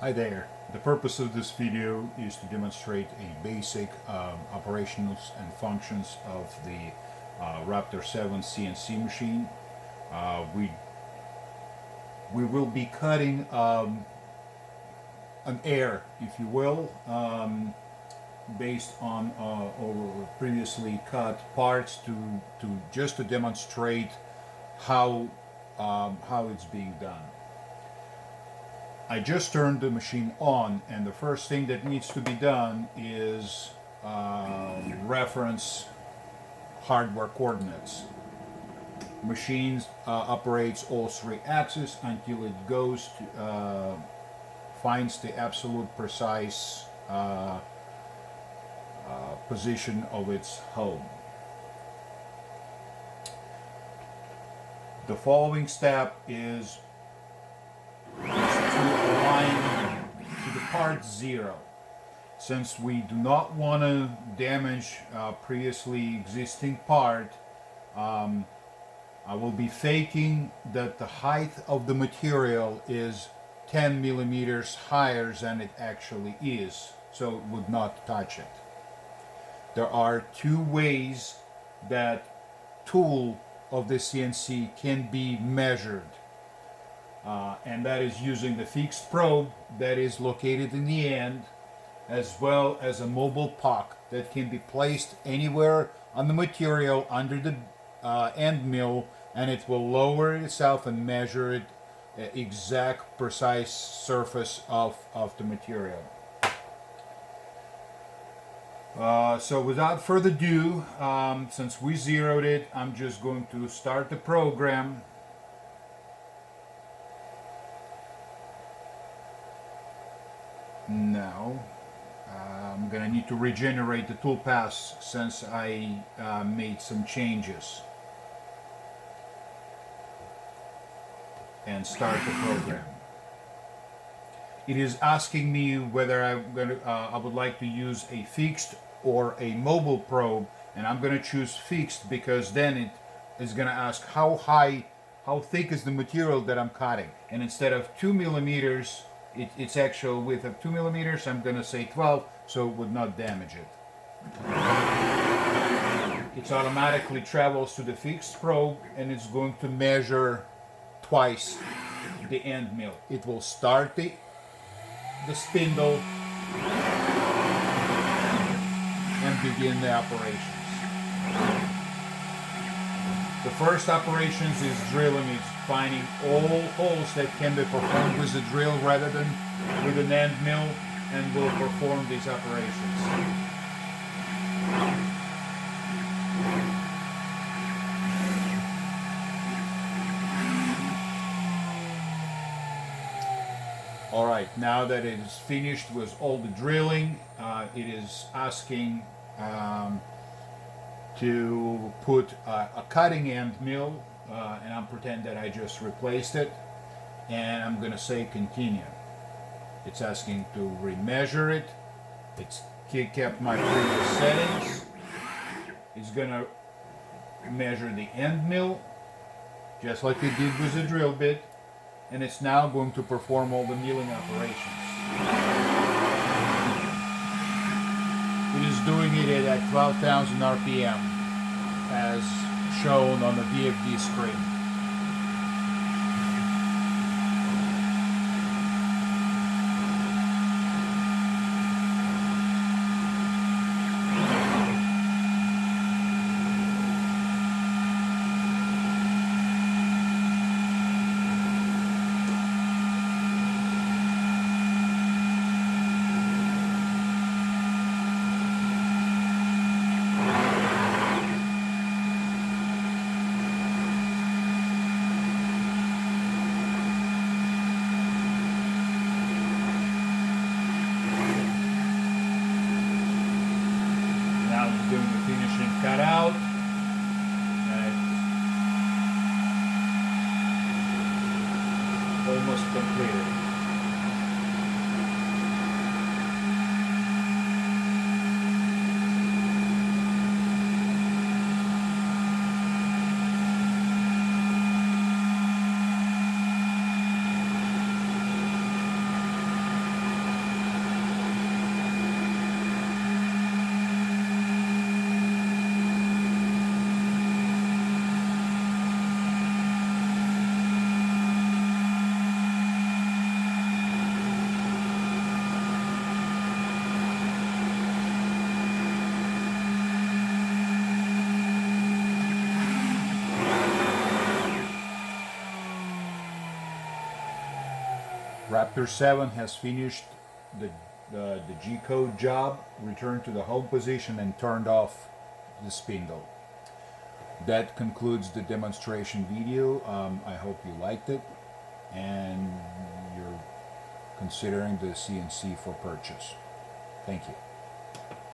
Hi there. The purpose of this video is to demonstrate a basic operations and functions of the Raptor VII CNC machine. We will be cutting an air, if you will, based on our previously cut parts to just to demonstrate how it's being done. I just turned the machine on, and the first thing that needs to be done is reference hardware coordinates. Machine operates all three axes until it goes to finds the absolute precise position of its home. The following step is to align to the part 0. Since we do not want to damage previously existing part, I will be faking that the height of the material is 10 millimeters higher than it actually is, so it would not touch it. There are two ways that tool of the CNC can be measured. And that is using the fixed probe that is located in the end, as well as a mobile puck that can be placed anywhere on the material under the end mill, and it will lower itself and measure it exact precise surface of the material. So without further ado, since we zeroed it, I'm just going to start the program. Now I'm gonna need to regenerate the tool paths since I made some changes, and start the program. It is asking me whether I would like to use a fixed or a mobile probe, and I'm gonna choose fixed because then it is gonna ask how thick is the material that I'm cutting, and instead of 2 millimeters, its actual width of 2 millimeters, I'm going to say 12, so it would not damage it. It automatically travels to the fixed probe, and it's going to measure twice the end mill. It will start the spindle and begin the operations. The first operations is drilling. It's finding all holes that can be performed with a drill rather than with an end mill, and will perform these operations. Alright, now that it is finished with all the drilling, it is asking to put a cutting end mill, and I'm pretend that I just replaced it, and I'm gonna say continue. It's asking to remeasure it. It's kept my previous settings. It's gonna measure the end mill just like it did with the drill bit, and it's now going to perform all the milling operations. It is doing it at 12,000 RPM as shown on the VFD screen. Doing the finishing cutout, and it's almost completed. Raptor 7 has finished the G-code job, returned to the home position and turned off the spindle. That concludes the demonstration video. I hope you liked it and you're considering the CNC for purchase. Thank you.